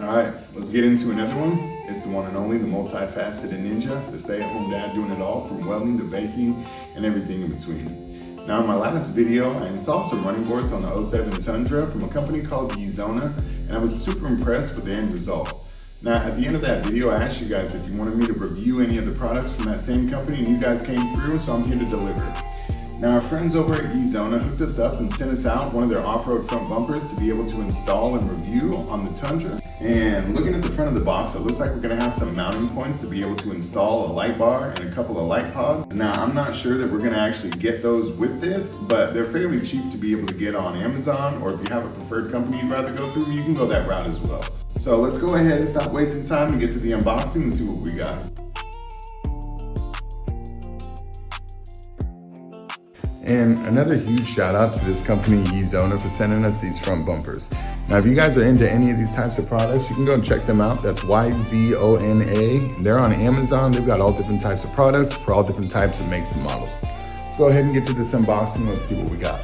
All right, let's get into another one. It's the one and only, the Multifaceted Ninja, the stay-at-home dad doing it all from welding to baking and everything in between. Now in my last video, I installed some running boards on the 07 Tundra from a company called Yzona, and I was super impressed with the end result. Now at the end of that video, I asked you guys if you wanted me to review any of the products from that same company, and you guys came through, so I'm here to deliver. Now our friends over at Yzona hooked us up and sent us out one of their off-road front bumpers to be able to install and review on the Tundra. And looking at the front of the box, it looks like we're gonna have some mounting points to be able to install a light bar and a couple of light pods. Now I'm not sure that we're gonna actually get those with this, but they're fairly cheap to be able to get on Amazon, or if you have a preferred company you'd rather go through, you can go that route as well. So let's go ahead and stop wasting time and get to the unboxing and see what we got. And another huge shout out to this company, Yzona, for sending us these front bumpers. Now, if you guys are into any of these types of products, you can go and check them out. That's Yzona. They're on Amazon. They've got all different types of products for all different types of makes and models. Let's go ahead and get to this unboxing. Let's see what we got.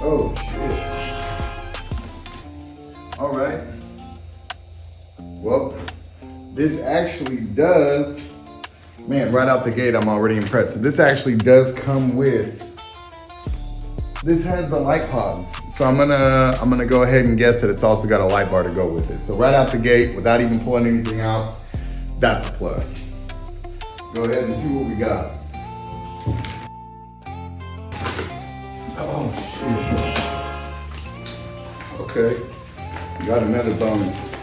Oh, shit. All right. Well, this actually does, man, right out the gate, I'm already impressed. So this actually does come with, this has the light pods. So I'm gonna go ahead and guess that it's also got a light bar to go with it. So right out the gate, without even pulling anything out, that's a plus. Let's go ahead and see what we got. Oh shit. Okay, we got another bonus.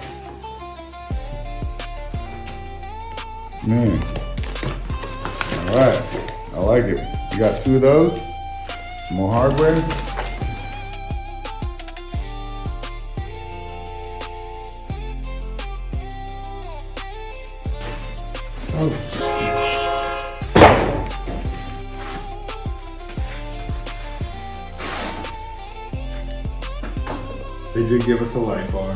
Man. All right, I like it. You got two of those, some more hardware. Oh, shit. They did give us a light bar.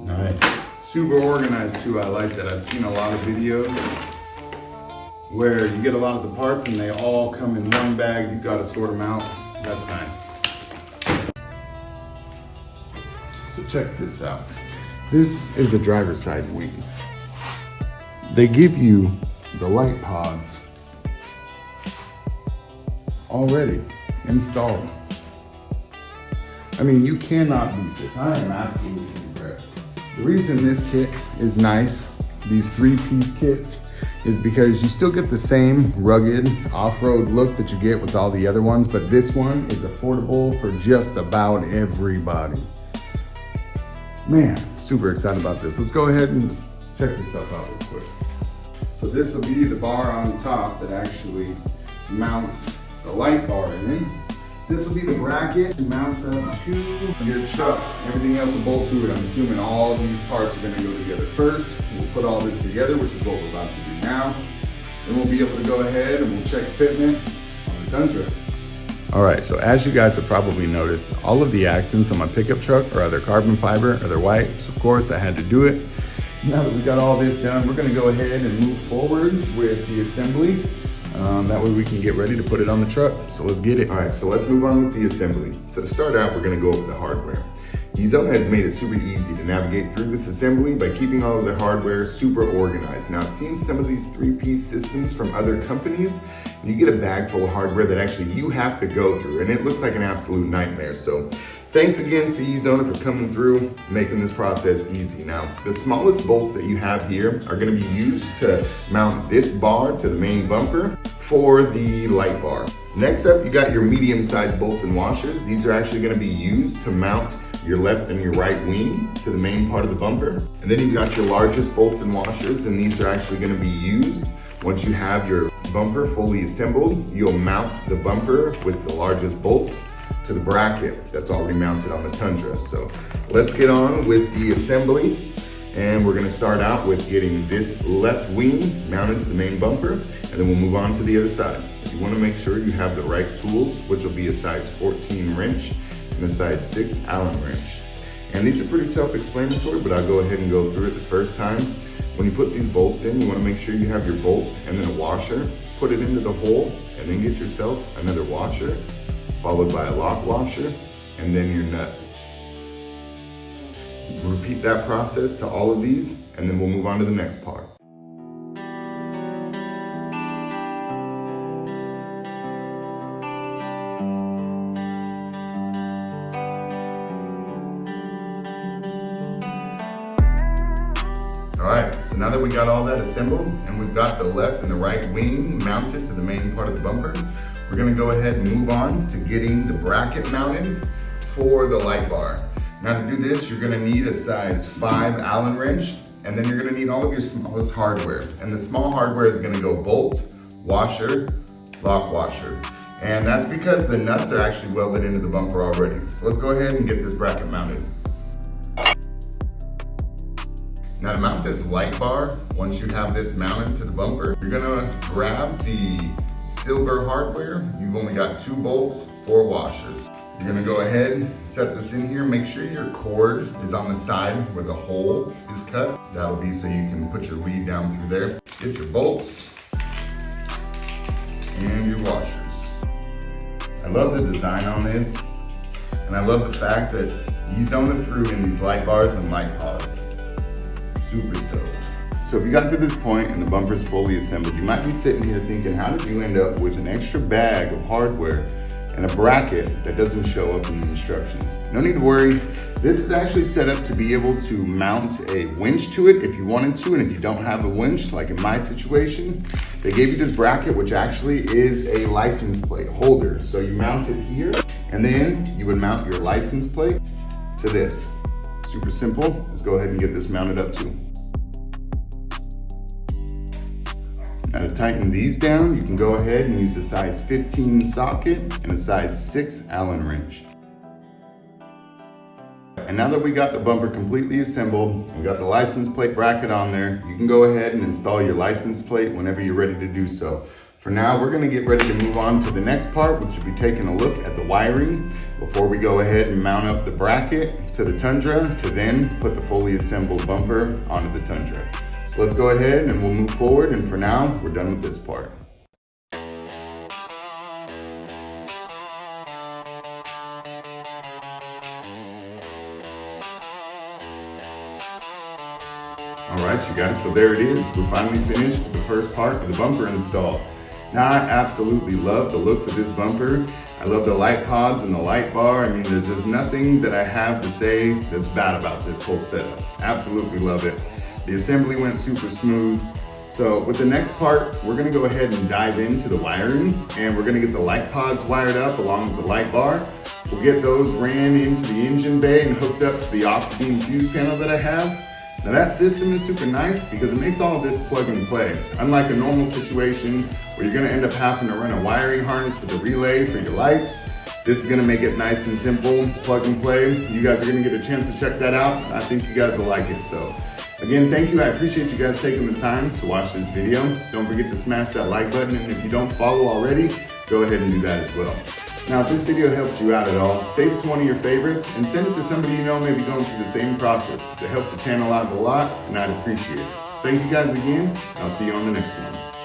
Nice. Super organized too, I like that. I've seen a lot of videos where you get a lot of the parts and they all come in one bag, you've got to sort them out. That's nice. So check this out. This is the driver's side wing. They give you the light pods already installed. I mean, you cannot beat this. I am absolutely impressed. The reason this kit is nice, these 3-piece kits, is because you still get the same rugged off-road look that you get with all the other ones, but this one is affordable for just about everybody. Man, super excited about this. Let's go ahead and check this stuff out real quick. So this will be the bar on top that actually mounts the light bar in. This will be the bracket that mounts up to your truck. Everything else will bolt to it. I'm assuming all these parts are gonna go together first. We'll put all this together, which is what we're about to do now. Then we'll be able to go ahead and we'll check fitment on the Tundra. All right, so as you guys have probably noticed, all of the accents on my pickup truck are either carbon fiber or they're white. So of course I had to do it. Now that we got all this done, we're gonna go ahead and move forward with the assembly. That way we can get ready to put it on the truck. So let's get it. All right, so let's move on with the assembly. So to start out, we're gonna go over the hardware. Yzona has made it super easy to navigate through this assembly by keeping all of the hardware super organized. Now I've seen some of these 3-piece systems from other companies, and you get a bag full of hardware that actually you have to go through, and it looks like an absolute nightmare. So thanks again to Yzona for coming through, making this process easy. Now, the smallest bolts that you have here are gonna be used to mount this bar to the main bumper for the light bar. Next up, you got your medium-sized bolts and washers. These are actually gonna be used to mount your left and your right wing to the main part of the bumper. And then you've got your largest bolts and washers, and these are actually gonna be used once you have your bumper fully assembled. You'll mount the bumper with the largest bolts to the bracket that's already mounted on the Tundra. So let's get on with the assembly. And we're gonna start out with getting this left wing mounted to the main bumper, and then we'll move on to the other side. You wanna make sure you have the right tools, which will be a size 14 wrench and a size 6 Allen wrench. And these are pretty self-explanatory, but I'll go ahead and go through it the first time. when you put these bolts in, you want to make sure you have your bolts and then a washer. Put it into the hole and then get yourself another washer, followed by a lock washer, and then your nut. Repeat that process to all of these, and then we'll move on to the next part. All right, so now that we got all that assembled and we've got the left and the right wing mounted to the main part of the bumper, we're gonna go ahead and move on to getting the bracket mounted for the light bar. Now to do this, you're gonna need a size 5 Allen wrench, and then you're gonna need all of your smallest hardware. And the small hardware is gonna go bolt, washer, lock washer. And that's because the nuts are actually welded into the bumper already. So let's go ahead and get this bracket mounted. Now to mount this light bar, once you have this mounted to the bumper, you're gonna grab the silver hardware. You've only got 2 bolts, 4 washers. You're gonna go ahead and set this in here. Make sure your cord is on the side where the hole is cut. That'll be so you can put your lead down through there. Get your bolts and your washers. I love the design on this, and I love the fact that Yzona threw in these light bars and light pods. Super stoked. So if you got to this point and the bumper's fully assembled, you might be sitting here thinking, how did you end up with an extra bag of hardware and a bracket that doesn't show up in the instructions? No need to worry. This is actually set up to be able to mount a winch to it if you wanted to, and if you don't have a winch, like in my situation, they gave you this bracket, which actually is a license plate holder. So you mount it here, and then you would mount your license plate to this. Super simple. Let's go ahead and get this mounted up too. Now to tighten these down, you can go ahead and use a size 15 socket and a size 6 Allen wrench. And now that we got the bumper completely assembled, we got the license plate bracket on there, you can go ahead and install your license plate whenever you're ready to do so. For now, we're gonna get ready to move on to the next part, which will be taking a look at the wiring before we go ahead and mount up the bracket to the Tundra to then put the fully assembled bumper onto the Tundra. So let's go ahead and we'll move forward, and for now, we're done with this part. All right, you guys, so there it is. We're finally finished with the first part of the bumper install. Now, I absolutely love the looks of this bumper. I love the light pods and the light bar. I mean, there's just nothing that I have to say that's bad about this whole setup. Absolutely love it. The assembly went super smooth. So with the next part, we're gonna go ahead and dive into the wiring, and we're gonna get the light pods wired up along with the light bar. We'll get those ran into the engine bay and hooked up to the aux beam fuse panel that I have. Now that system is super nice because it makes all of this plug and play. Unlike a normal situation where you're gonna end up having to run a wiring harness with a relay for your lights, this is gonna make it nice and simple, plug and play. You guys are gonna get a chance to check that out. I think you guys will like it. So again, thank you. I appreciate you guys taking the time to watch this video. Don't forget to smash that like button, and if you don't follow already, go ahead and do that as well. Now, if this video helped you out at all, save it to one of your favorites and send it to somebody you know may be going through the same process, because it helps the channel out a lot, and I'd appreciate it. So thank you guys again, and I'll see you on the next one.